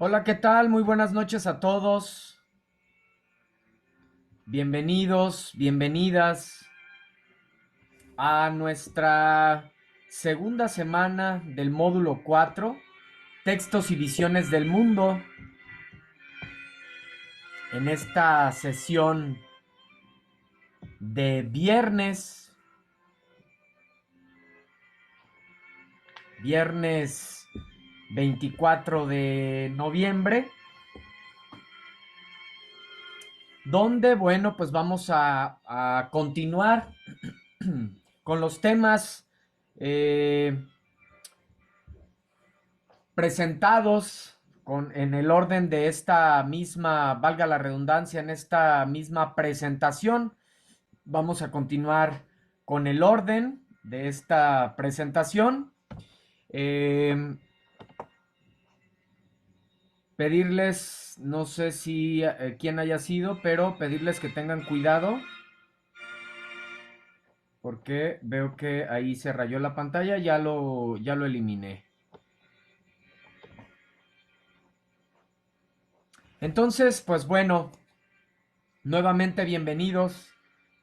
Hola, ¿qué tal? Muy buenas noches a todos. Bienvenidos, bienvenidas a nuestra segunda semana del módulo 4, Textos y Visiones del Mundo. En esta sesión de viernes 24 de noviembre, donde, bueno, pues vamos a continuar con los temas presentados en el orden de esta misma, valga la redundancia, en esta misma presentación. Vamos a continuar con el orden de esta presentación. Eh, Pedirles, no sé si quién haya sido, pero pedirles que tengan cuidado porque veo que ahí se rayó la pantalla, ya lo eliminé. Entonces, pues bueno, nuevamente bienvenidos.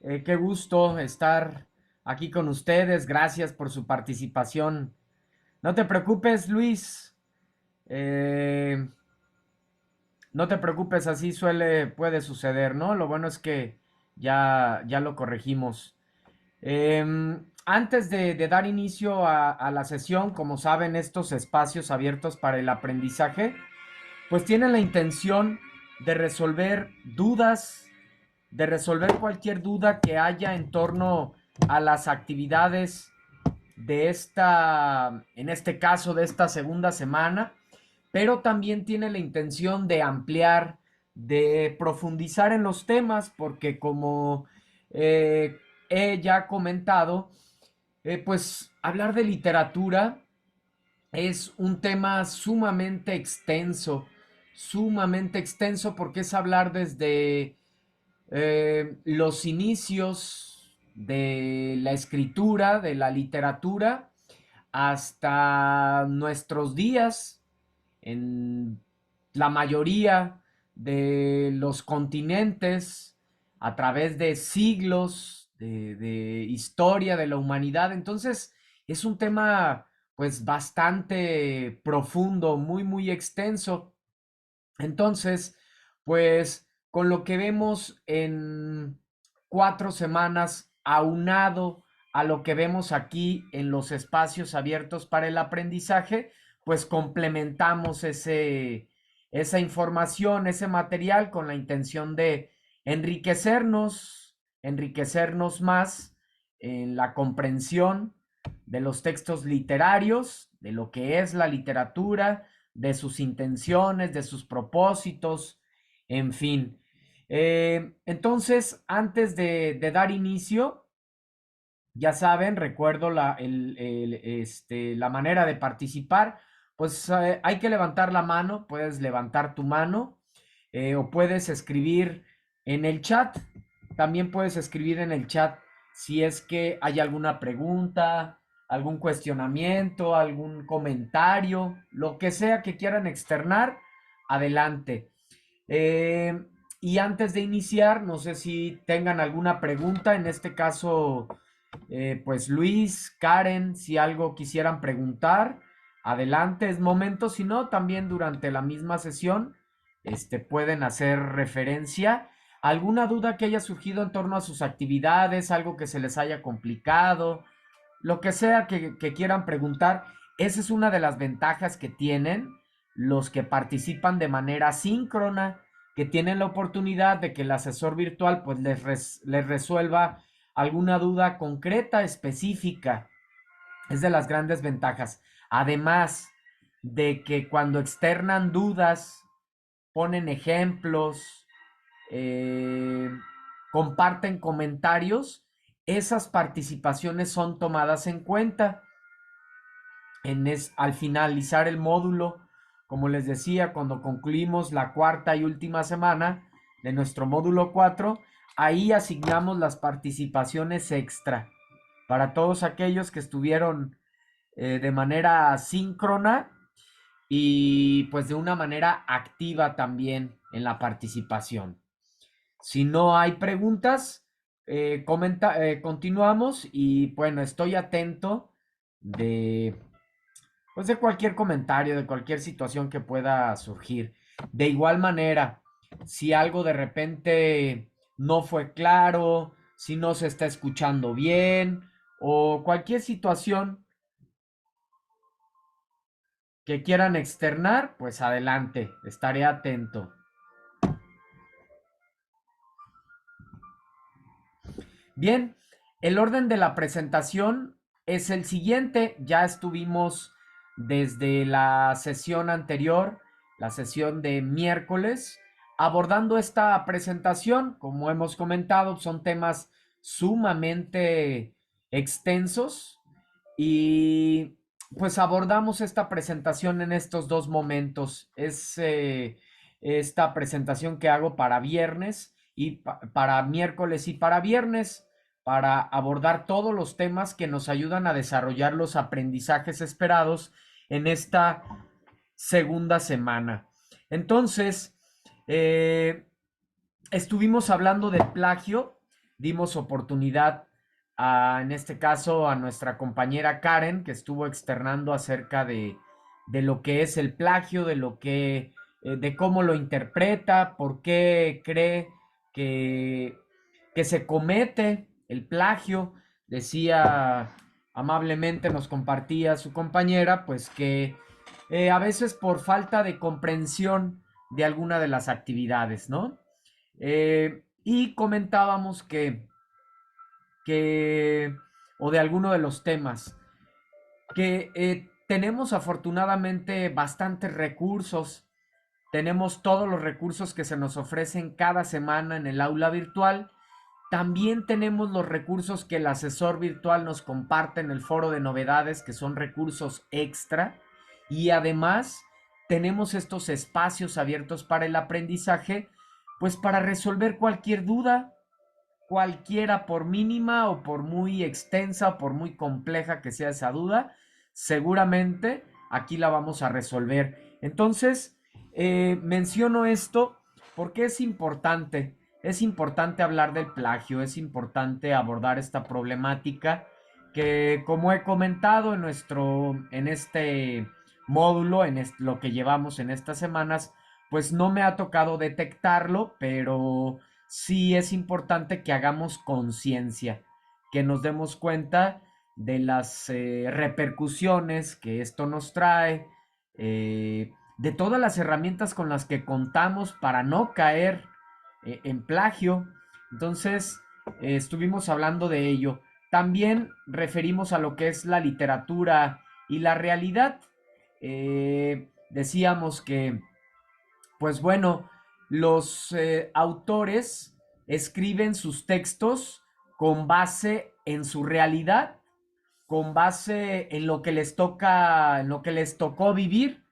Qué gusto estar aquí con ustedes. Gracias por su participación. No te preocupes, Luis. Eh, no te preocupes, así puede suceder, ¿no? Lo bueno es que ya lo corregimos. Antes de dar inicio a la sesión, como saben, estos espacios abiertos para el aprendizaje, pues tienen la intención de resolver dudas, de resolver cualquier duda que haya en torno a las actividades de en este caso, de esta segunda semana, pero también tiene la intención de ampliar, de profundizar en los temas, porque como eh, he ya comentado, pues hablar de literatura es un tema sumamente extenso porque es hablar desde los inicios de la escritura, de la literatura, hasta nuestros días, en la mayoría de los continentes, a través de siglos de historia de la humanidad. Entonces, es un tema pues bastante profundo, muy extenso. Entonces, pues con lo que vemos en 4 semanas, aunado a lo que vemos aquí en los espacios abiertos para el aprendizaje, pues complementamos esa información, ese material con la intención de enriquecernos más en la comprensión de los textos literarios, de lo que es la literatura, de sus intenciones, de sus propósitos, en fin. Entonces, antes de dar inicio, ya saben, recuerdo la manera de participar. Pues hay que levantar la mano, puedes levantar tu mano o puedes escribir en el chat. También puedes escribir en el chat si es que hay alguna pregunta, algún cuestionamiento, algún comentario, lo que sea que quieran externar, adelante. Eh, y antes de iniciar, no sé si tengan alguna pregunta, en este caso, pues Luis, Karen, si algo quisieran preguntar, adelante, es momento, si no, también durante la misma sesión, pueden hacer referencia a alguna duda que haya surgido en torno a sus actividades, algo que se les haya complicado, lo que sea que quieran preguntar. Esa es una de las ventajas que tienen los que participan de manera síncrona, que tienen la oportunidad de que el asesor virtual pues les resuelva alguna duda concreta, específica. Es de las grandes ventajas. Además de que cuando externan dudas, ponen ejemplos, eh, comparten comentarios, esas participaciones son tomadas en cuenta al finalizar el módulo. Como les decía, cuando concluimos la cuarta y última semana de nuestro módulo 4, ahí asignamos las participaciones extra para todos aquellos que estuvieron de manera síncrona. y pues de una manera activa también en la participación. Si no hay preguntas, continuamos y bueno, estoy atento de, pues de cualquier comentario, de cualquier situación que pueda surgir. De igual manera, si algo de repente no fue claro, si no se está escuchando bien o cualquier situación que quieran externar, pues adelante, estaré atento. Bien, el orden de la presentación es el siguiente. Ya estuvimos desde la sesión anterior, la sesión de miércoles, abordando esta presentación. Como hemos comentado, son temas sumamente extensos y pues abordamos esta presentación en estos dos momentos. Es esta presentación que hago para viernes y para miércoles y para viernes para abordar todos los temas que nos ayudan a desarrollar los aprendizajes esperados en esta segunda semana. Entonces, eh, estuvimos hablando de plagio, dimos oportunidad en este caso a nuestra compañera Karen, que estuvo externando acerca de lo que es el plagio, de lo que, de cómo lo interpreta, por qué cree que, que se comete el plagio. Decía amablemente, nos compartía su compañera, pues que a veces por falta de comprensión de alguna de las actividades, ¿no? Y comentábamos que, o de alguno de los temas, que tenemos afortunadamente bastantes recursos, tenemos todos los recursos que se nos ofrecen cada semana en el aula virtual, también tenemos los recursos que el asesor virtual nos comparte en el foro de novedades, que son recursos extra, y además tenemos estos espacios abiertos para el aprendizaje, pues para resolver cualquier duda, cualquiera, por mínima o por muy extensa o por muy compleja que sea esa duda, seguramente aquí la vamos a resolver. Entonces, menciono esto porque es importante. Es importante hablar del plagio, es importante abordar esta problemática que, como he comentado en este módulo, lo que llevamos en estas semanas, pues no me ha tocado detectarlo, pero sí es importante que hagamos conciencia, que nos demos cuenta de las repercusiones que esto nos trae, de todas las herramientas con las que contamos para no caer en plagio. Entonces, estuvimos hablando de ello. También referimos a lo que es la literatura y la realidad. Decíamos que pues bueno, los autores escriben sus textos con base en su realidad, con base en lo que les toca, en lo que les tocó vivir,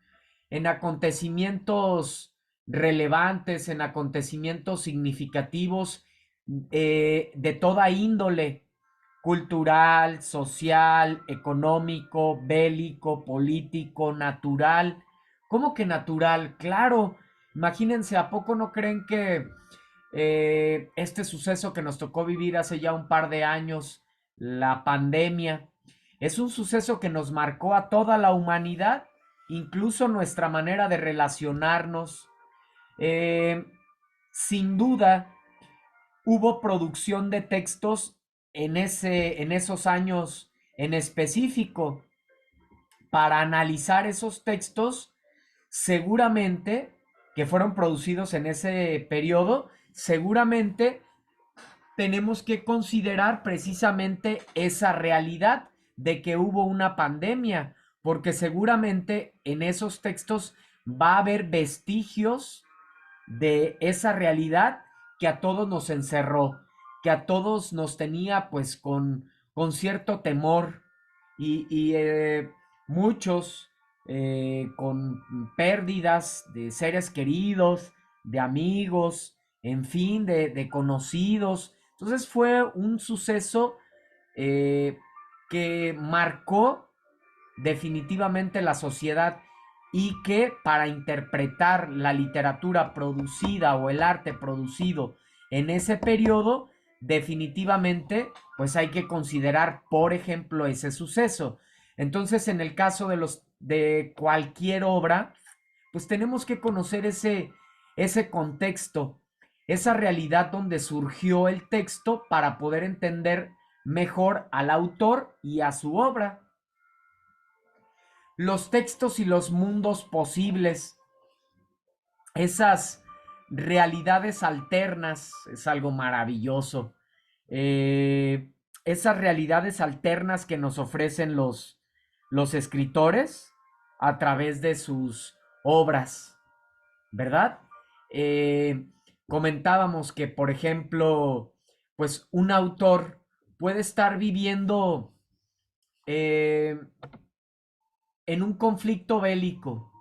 en acontecimientos relevantes, en acontecimientos significativos de toda índole, cultural, social, económico, bélico, político, natural. ¿Cómo que natural? Claro, imagínense, ¿a poco no creen que este suceso que nos tocó vivir hace ya un par de años, la pandemia, es un suceso que nos marcó a toda la humanidad, incluso nuestra manera de relacionarnos? Eh, Sin duda, hubo producción de textos en esos años en específico. Para analizar esos textos, seguramente que fueron producidos en ese periodo, seguramente tenemos que considerar precisamente esa realidad de que hubo una pandemia, porque seguramente en esos textos va a haber vestigios de esa realidad que a todos nos encerró, que a todos nos tenía pues con cierto temor y muchos con pérdidas de seres queridos, de amigos, en fin, de conocidos. Entonces fue un suceso eh, que marcó definitivamente la sociedad y que para interpretar la literatura producida o el arte producido en ese periodo, definitivamente, pues hay que considerar, por ejemplo, ese suceso. Entonces, en el caso de cualquier obra, pues tenemos que conocer ese contexto, esa realidad donde surgió el texto para poder entender mejor al autor y a su obra. Los textos y los mundos posibles, esas realidades alternas, es algo maravilloso. Eh, Esas realidades alternas que nos ofrecen los escritores a través de sus obras, ¿verdad? Eh, Comentábamos que, por ejemplo, pues un autor puede estar viviendo eh, en un conflicto bélico.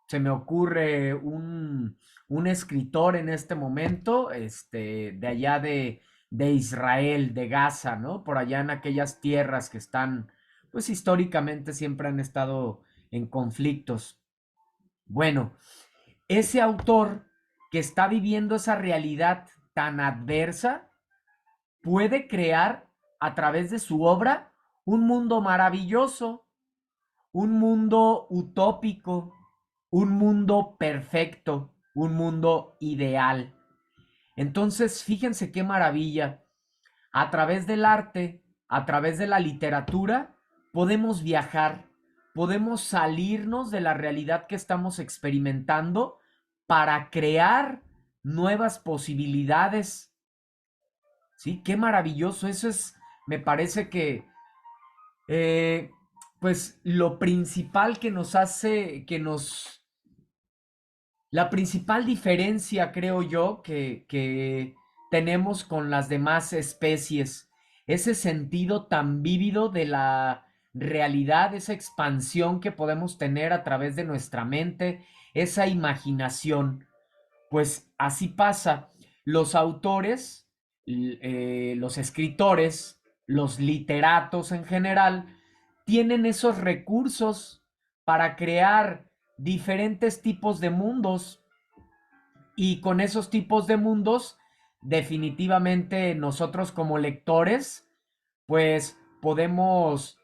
Se me ocurre un escritor en este momento, de allá de Israel, de Gaza, ¿no? Por allá en aquellas tierras que están, pues históricamente siempre han estado en conflictos. Bueno, ese autor que está viviendo esa realidad tan adversa puede crear a través de su obra un mundo maravilloso, un mundo utópico, un mundo perfecto, un mundo ideal. Entonces, fíjense qué maravilla. A través del arte, a través de la literatura, podemos viajar, podemos salirnos de la realidad que estamos experimentando para crear nuevas posibilidades. ¿Sí? Qué maravilloso. Eso es, me parece que eh, pues lo principal que nos hace, la principal diferencia, creo yo, que tenemos con las demás especies, ese sentido tan vívido de la realidad, esa expansión que podemos tener a través de nuestra mente, esa imaginación. Pues así pasa. Los autores, los escritores, los literatos en general, tienen esos recursos para crear diferentes tipos de mundos y con esos tipos de mundos, definitivamente nosotros como lectores, pues podemos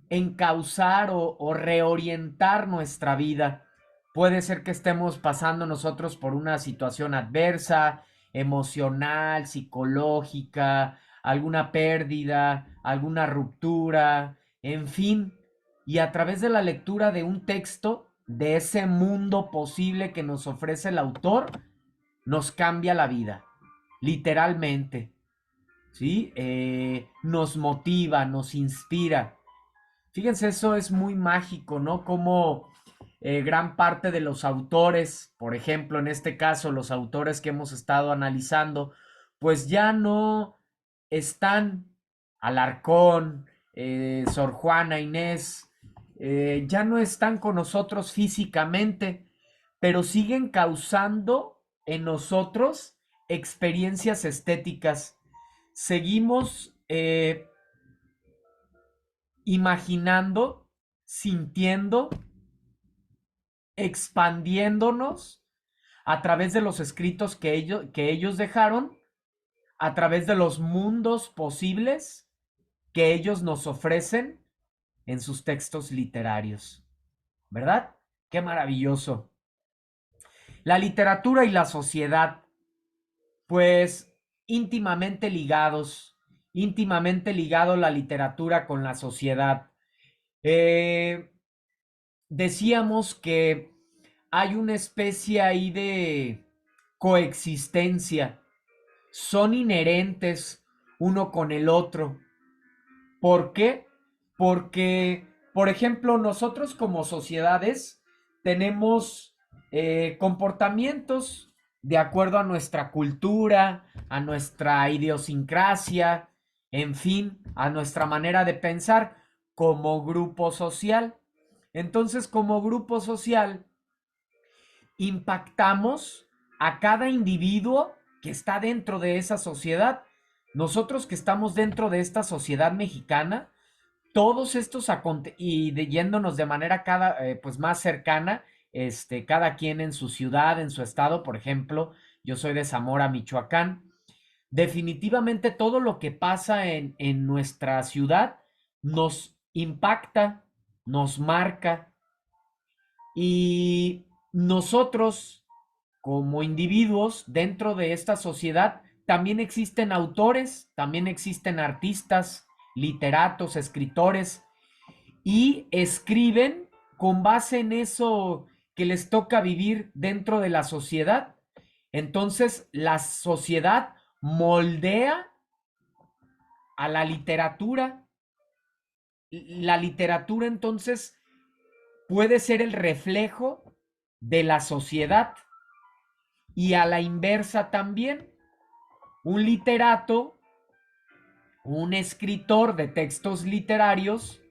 encauzar o reorientar nuestra vida. Puede ser que estemos pasando nosotros por una situación adversa, emocional, psicológica, alguna pérdida, alguna ruptura, en fin. Y a través de la lectura de un texto, de ese mundo posible que nos ofrece el autor, nos cambia la vida, literalmente. ¿Sí? Nos motiva, nos inspira. Fíjense, eso es muy mágico, ¿no? Como gran parte de los autores, por ejemplo, en este caso, los autores que hemos estado analizando, pues ya no están Alarcón, Sor Juana Inés, ya no están con nosotros físicamente, pero siguen causando en nosotros experiencias estéticas. Seguimos imaginando, sintiendo, expandiéndonos a través de los escritos que ellos dejaron, a través de los mundos posibles que ellos nos ofrecen en sus textos literarios. ¿Verdad? Qué maravilloso. La literatura y la sociedad, pues íntimamente ligado la literatura con la sociedad. Eh, Decíamos que hay una especie ahí de coexistencia, son inherentes uno con el otro. ¿Por qué? Porque, por ejemplo, nosotros como sociedades tenemos comportamientos de acuerdo a nuestra cultura, a nuestra idiosincrasia, en fin, a nuestra manera de pensar como grupo social. Entonces, como grupo social, impactamos a cada individuo que está dentro de esa sociedad. Nosotros que estamos dentro de esta sociedad mexicana, todos estos yéndonos de manera pues más cercana, cada quien en su ciudad, en su estado. Por ejemplo, yo soy de Zamora, Michoacán. Definitivamente todo lo que pasa en nuestra ciudad nos impacta, nos marca, y nosotros como individuos dentro de esta sociedad también existen autores, también existen artistas, literatos, escritores, y escriben con base en eso que les toca vivir dentro de la sociedad. Entonces, la sociedad moldea a la literatura. La literatura entonces puede ser el reflejo de la sociedad, y a la inversa también. Un literato, un escritor de textos literarios,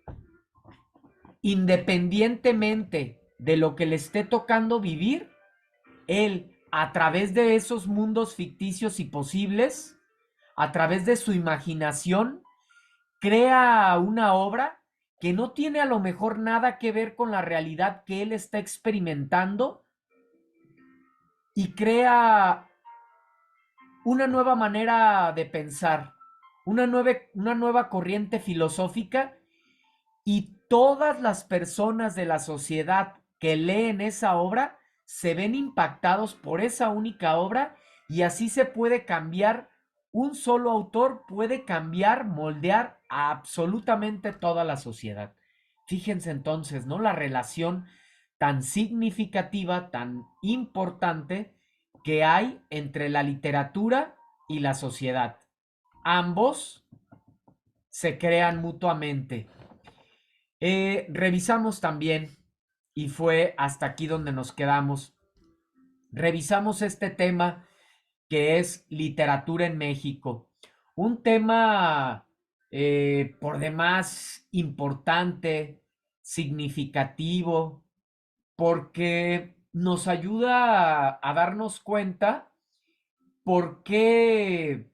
independientemente de lo que le esté tocando vivir, él, a través de esos mundos ficticios y posibles, a través de su imaginación, crea una obra que no tiene a lo mejor nada que ver con la realidad que él está experimentando, y crea una nueva manera de pensar, una nueva corriente filosófica, y todas las personas de la sociedad que leen esa obra se ven impactados por esa única obra, y así se puede cambiar. Un solo autor puede cambiar, moldear a absolutamente toda la sociedad. Fíjense entonces, ¿no? La relación tan significativa, tan importante que hay entre la literatura y la sociedad. Ambos se crean mutuamente. Revisamos también, y fue hasta aquí donde nos quedamos, revisamos este tema que es literatura en México. Un tema por demás importante, significativo, porque nos ayuda a darnos cuenta por qué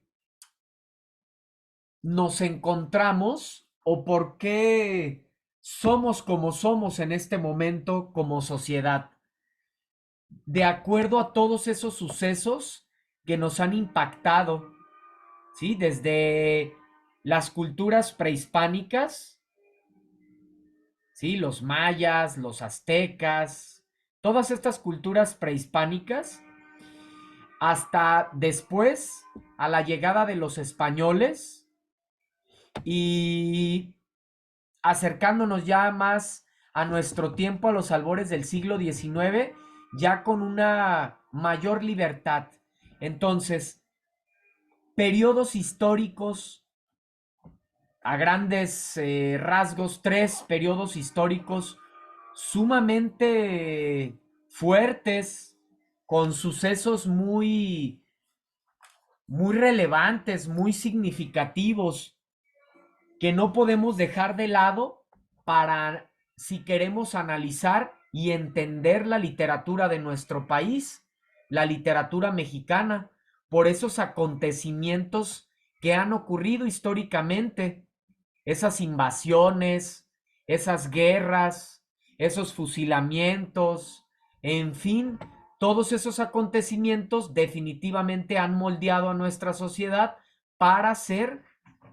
nos encontramos, o por qué somos como somos en este momento como sociedad, de acuerdo a todos esos sucesos que nos han impactado, ¿sí? Desde las culturas prehispánicas, ¿sí? Los mayas, los aztecas, todas estas culturas prehispánicas, hasta después, a la llegada de los españoles, y acercándonos ya más a nuestro tiempo, a los albores del siglo XIX, ya con una mayor libertad. Entonces, periodos históricos, a grandes rasgos, tres periodos históricos sumamente fuertes, con sucesos muy relevantes, muy significativos, que no podemos dejar de lado para, si queremos analizar y entender la literatura de nuestro país, la literatura mexicana, por esos acontecimientos que han ocurrido históricamente, esas invasiones, esas guerras, esos fusilamientos, en fin, todos esos acontecimientos definitivamente han moldeado a nuestra sociedad para ser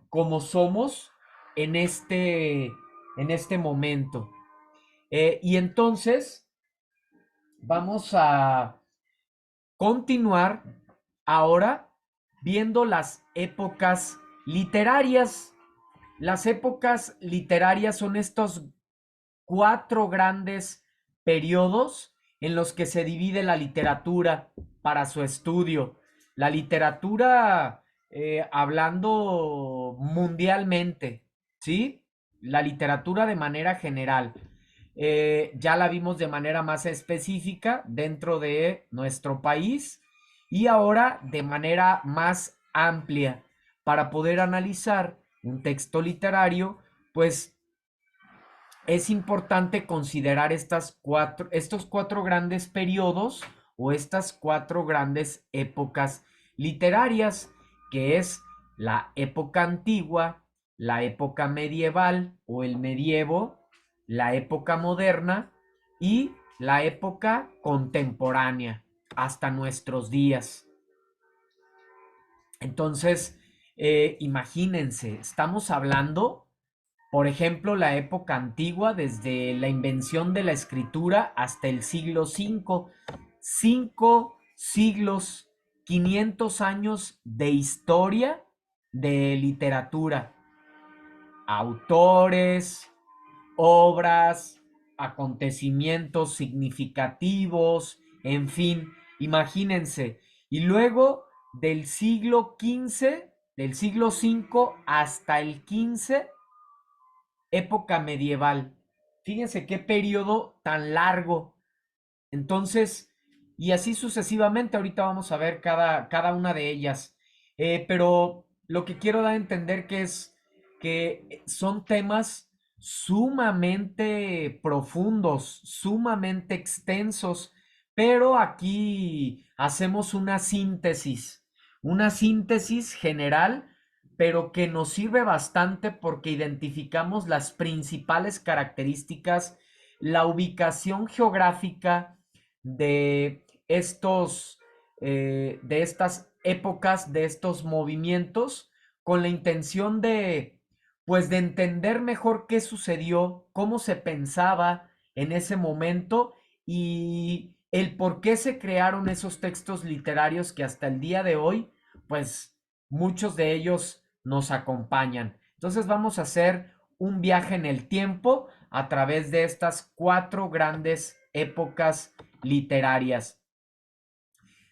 como somos en en este momento. Y entonces vamos a continuar ahora viendo las épocas literarias. Las épocas literarias son estos cuatro grandes periodos en los que se divide la literatura para su estudio. La literatura, hablando mundialmente, ¿sí? La literatura de manera general. Ya la vimos de manera más específica dentro de nuestro país, y ahora de manera más amplia para poder analizar un texto literario, pues es importante considerar estos cuatro grandes periodos, o estas cuatro grandes épocas literarias, que es la época antigua, la época medieval o el medievo, la época moderna y la época contemporánea hasta nuestros días. Entonces, imagínense, estamos hablando, por ejemplo, la época antigua, desde la invención de la escritura hasta el siglo V, 5 siglos, 500 años de historia de literatura, autores, obras, acontecimientos significativos, en fin, imagínense. Y luego del siglo XV, del siglo V hasta el XV, época medieval. Fíjense qué periodo tan largo. Entonces, y así sucesivamente, ahorita vamos a ver cada una de ellas. Pero lo que quiero dar a entender que es que son temas sumamente profundos, sumamente extensos, pero aquí hacemos una síntesis general, pero que nos sirve bastante porque identificamos las principales características, la ubicación geográfica, de estas épocas, de estos movimientos, con la intención de, pues, de entender mejor qué sucedió, cómo se pensaba en ese momento y el por qué se crearon esos textos literarios que hasta el día de hoy, pues, muchos de ellos nos acompañan. Entonces vamos a hacer un viaje en el tiempo a través de estas 4 grandes épocas literarias.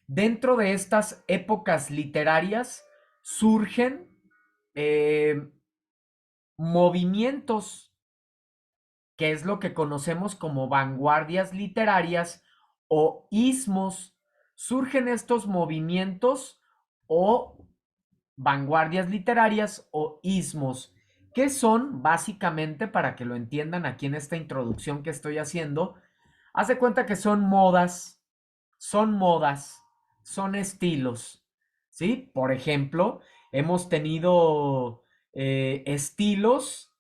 Dentro de estas épocas literarias surgen eh, movimientos, que es lo que conocemos como vanguardias literarias o ismos. Surgen estos movimientos o vanguardias literarias o ismos, que son básicamente, para que lo entiendan aquí en esta introducción que estoy haciendo, haz de cuenta que son modas, son estilos, ¿sí? Por ejemplo, hemos tenido estilos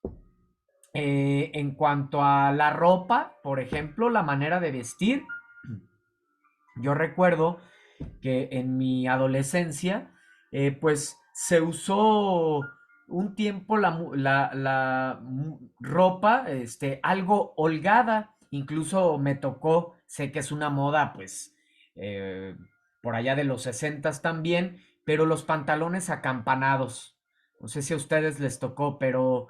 en cuanto a la ropa, por ejemplo, la manera de vestir. Yo recuerdo que en mi adolescencia, pues se usó un tiempo la ropa, algo holgada. Incluso me tocó, sé que es una moda, pues, eh, por allá de los 60 también, pero los pantalones acampanados. No sé si a ustedes les tocó, pero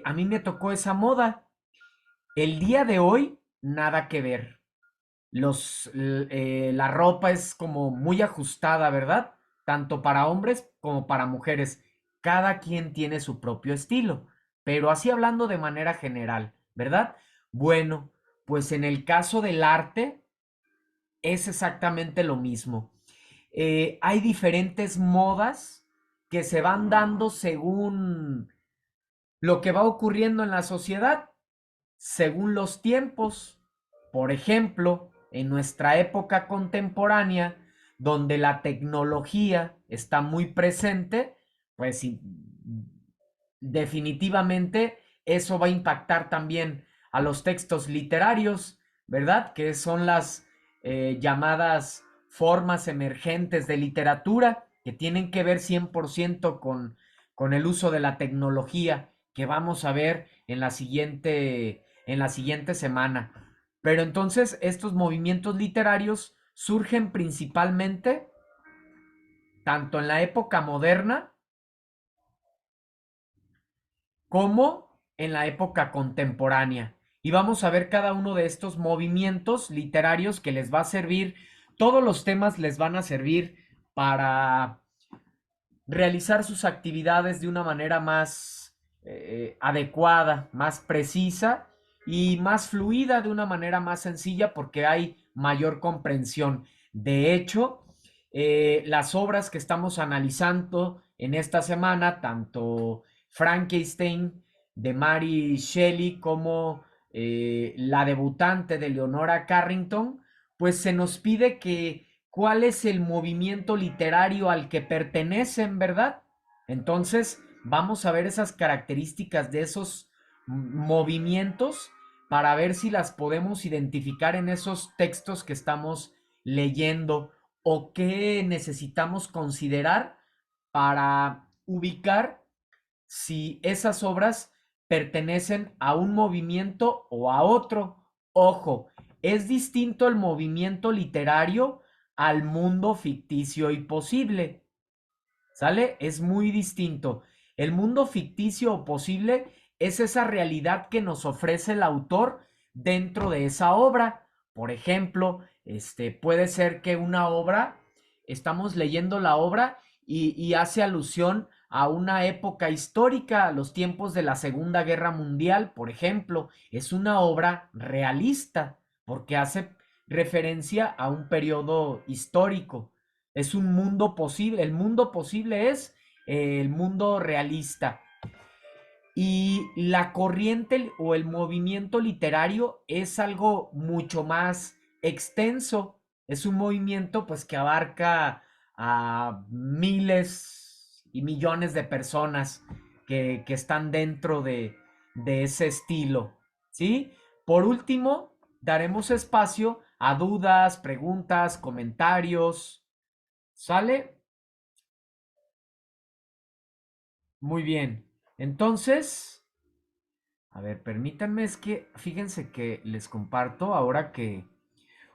a mí me tocó esa moda. El día de hoy, nada que ver. La ropa es como muy ajustada, ¿verdad? Tanto para hombres como para mujeres. Cada quien tiene su propio estilo, pero así hablando de manera general, ¿verdad? Bueno, pues en el caso del arte es exactamente lo mismo. Hay diferentes modas que se van dando según lo que va ocurriendo en la sociedad, según los tiempos. Por ejemplo, en nuestra época contemporánea, donde la tecnología está muy presente, pues definitivamente eso va a impactar también a los textos literarios, ¿verdad? Que son las llamadas formas emergentes de literatura, que tienen que ver 100% con el uso de la tecnología, que vamos a ver en la siguiente semana. Pero entonces estos movimientos literarios surgen principalmente tanto en la época moderna como en la época contemporánea. Y vamos a ver cada uno de estos movimientos literarios que les va a servir, todos los temas les van a servir para realizar sus actividades de una manera más adecuada, más precisa y más fluida, de una manera más sencilla, porque hay mayor comprensión. De hecho, las obras que estamos analizando en esta semana, tanto Frankenstein de Mary Shelley como la debutante de Leonora Carrington, pues se nos pide que cuál es el movimiento literario al que pertenecen, ¿verdad? Entonces, Vamos a ver esas características de esos movimientos para ver si las podemos identificar en esos textos que estamos leyendo o qué necesitamos considerar para ubicar si esas obras pertenecen a un movimiento o a otro. Ojo, es distinto el movimiento literario al mundo ficticio y posible. ¿Sale? Es muy distinto. El mundo ficticio o posible es esa realidad que nos ofrece el autor dentro de esa obra. Por ejemplo, puede ser que una obra, estamos leyendo la obra y hace alusión a una época histórica, a los tiempos de la Segunda Guerra Mundial, por ejemplo. Es una obra realista porque hace referencia a un periodo histórico. Es un mundo posible. El mundo posible es el mundo realista. Y la corriente o el movimiento literario es algo mucho más extenso. Es un movimiento pues que abarca a miles y millones de personas que están dentro de ese estilo. ¿Sí? Por último, daremos espacio a dudas, preguntas, comentarios. ¿Sale? Muy bien. Entonces, a ver, permítanme, es que fíjense que les comparto ahora que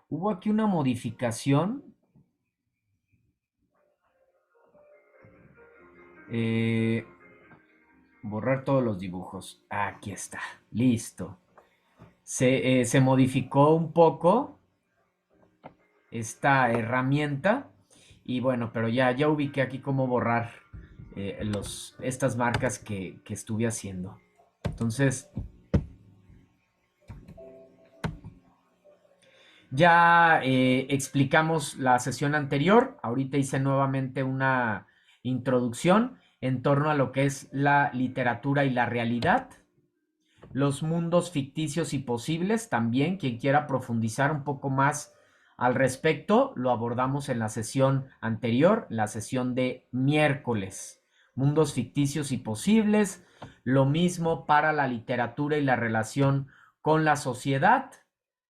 hubo aquí una modificación. eh, Borrar todos los dibujos. Aquí está. Listo. Se modificó un poco esta herramienta. Y bueno, pero ya ubiqué aquí cómo borrar estas marcas que estuve haciendo. Entonces, ya explicamos la sesión anterior, ahorita hice nuevamente una introducción en torno a lo que es la literatura y la realidad, los mundos ficticios y posibles también, quien quiera profundizar un poco más al respecto, lo abordamos en la sesión anterior, la sesión de miércoles. Mundos ficticios y posibles, lo mismo para la literatura y la relación con la sociedad.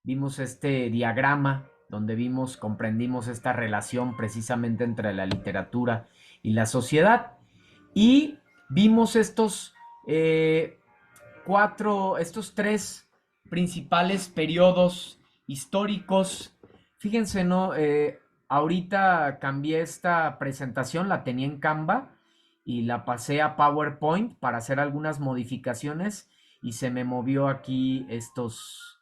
Vimos este diagrama donde comprendimos esta relación precisamente entre la literatura y la sociedad. Y vimos eh, estos tres principales periodos históricos. Fíjense, ¿no? Ahorita cambié esta presentación, la tenía en Canva y la pasé a PowerPoint para hacer algunas modificaciones y se me movió aquí estas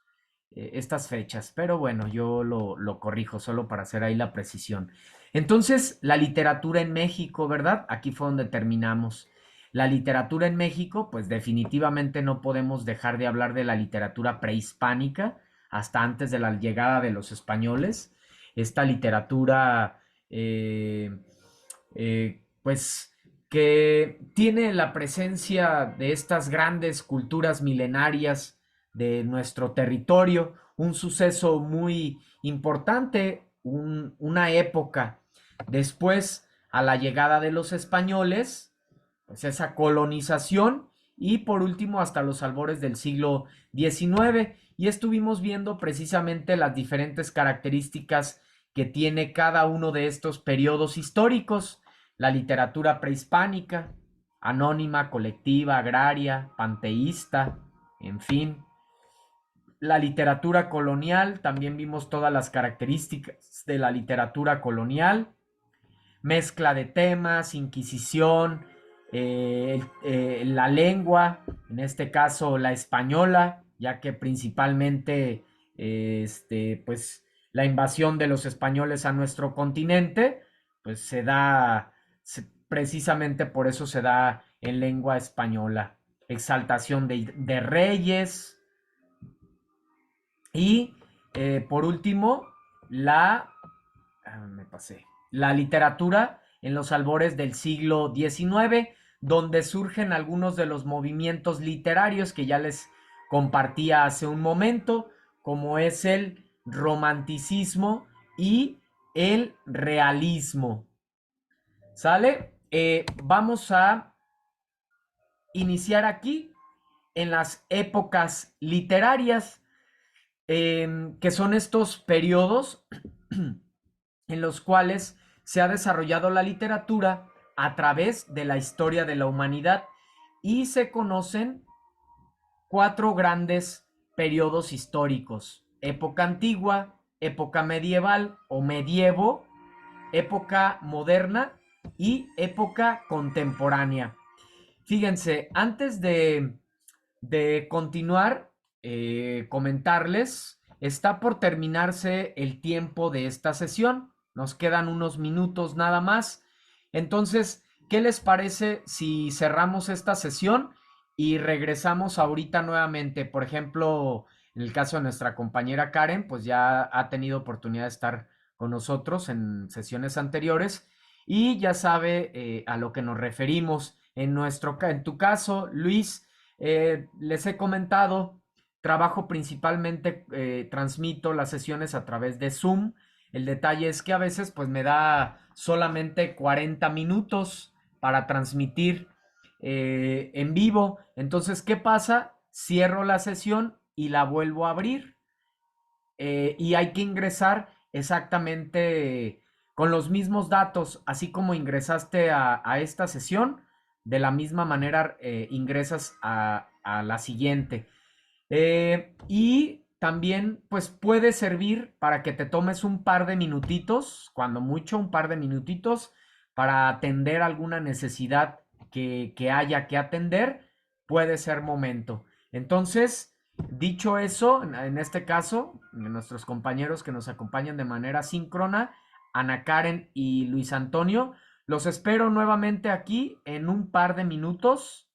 fechas, pero bueno, yo lo corrijo solo para hacer ahí la precisión. Entonces, la literatura en México, ¿verdad? Aquí fue donde terminamos. La literatura en México, pues definitivamente no podemos dejar de hablar de la literatura prehispánica hasta antes de la llegada de los españoles. Esta literatura, pues, que tiene la presencia de estas grandes culturas milenarias de nuestro territorio, un suceso muy importante, una época después a la llegada de los españoles, pues esa colonización y por último hasta los albores del siglo XIX y estuvimos viendo precisamente las diferentes características que tiene cada uno de estos periodos históricos, la literatura prehispánica, anónima, colectiva, agraria, panteísta, en fin, la literatura colonial, también vimos todas las características de la literatura colonial, mezcla de temas, inquisición, la lengua, en este caso la española, ya que principalmente pues la invasión de los españoles a nuestro continente, pues precisamente por eso se da en lengua española. Exaltación de reyes, y por último, me pasé, la literatura en los albores del siglo XIX, donde surgen algunos de los movimientos literarios que ya les compartía hace un momento, como es el romanticismo y el realismo. ¿Sale? Vamos a iniciar aquí en las épocas literarias, que son estos periodos en los cuales se ha desarrollado la literatura a través de la historia de la humanidad y se conocen cuatro grandes periodos históricos: época antigua, época medieval o medievo, época moderna y época contemporánea. Fíjense, antes de continuar, comentarles, está por terminarse el tiempo de esta sesión. Nos quedan unos minutos nada más. Entonces, ¿qué les parece si cerramos esta sesión y regresamos ahorita nuevamente? Por ejemplo, en el caso de nuestra compañera Karen, pues ya ha tenido oportunidad de estar con nosotros en sesiones anteriores y ya sabe a lo que nos referimos. En tu caso, Luis, les he comentado, trabajo principalmente, transmito las sesiones a través de Zoom. El detalle es que a veces pues me da solamente 40 minutos para transmitir en vivo. Entonces, ¿qué pasa? Cierro la sesión y la vuelvo a abrir, y hay que ingresar exactamente con los mismos datos, así como ingresaste a esta sesión, de la misma manera ingresas a la siguiente. Y también pues puede servir para que te tomes un par de minutitos, cuando mucho un par de minutitos, para atender alguna necesidad que haya que atender, puede ser momento. Entonces, dicho eso, en este caso, nuestros compañeros que nos acompañan de manera síncrona, Ana Karen y Luis Antonio, los espero nuevamente aquí en un par de minutos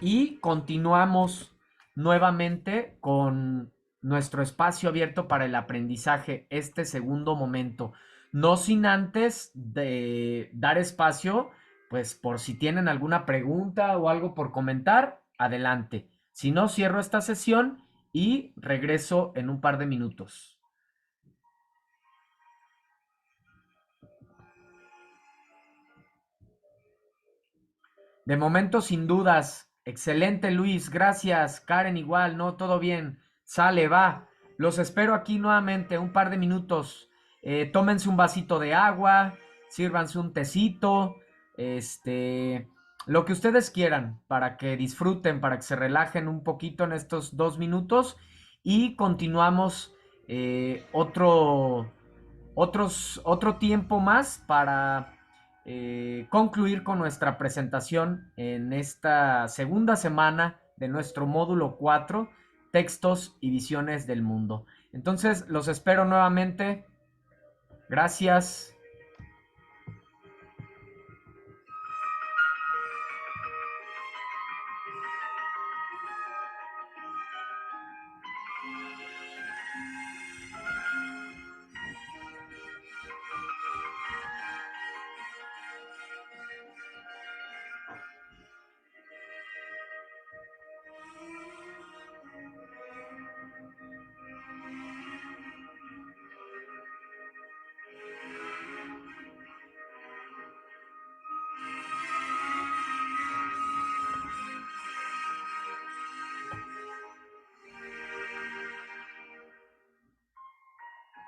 y continuamos nuevamente con nuestro espacio abierto para el aprendizaje, este segundo momento. No sin antes de dar espacio, pues por si tienen alguna pregunta o algo por comentar, adelante. Si no, cierro esta sesión y regreso en un par de minutos. De momento, sin dudas. Excelente, Luis. Gracias. Karen, igual. No, todo bien. Sale, va. Los espero aquí nuevamente, un par de minutos. Tómense un vasito de agua, sírvanse un tecito, este, lo que ustedes quieran para que disfruten, para que se relajen un poquito en estos 2 minutos y continuamos otro tiempo más para concluir con nuestra presentación en esta segunda semana de nuestro módulo 4, textos y visiones del mundo. Entonces, los espero nuevamente. Gracias.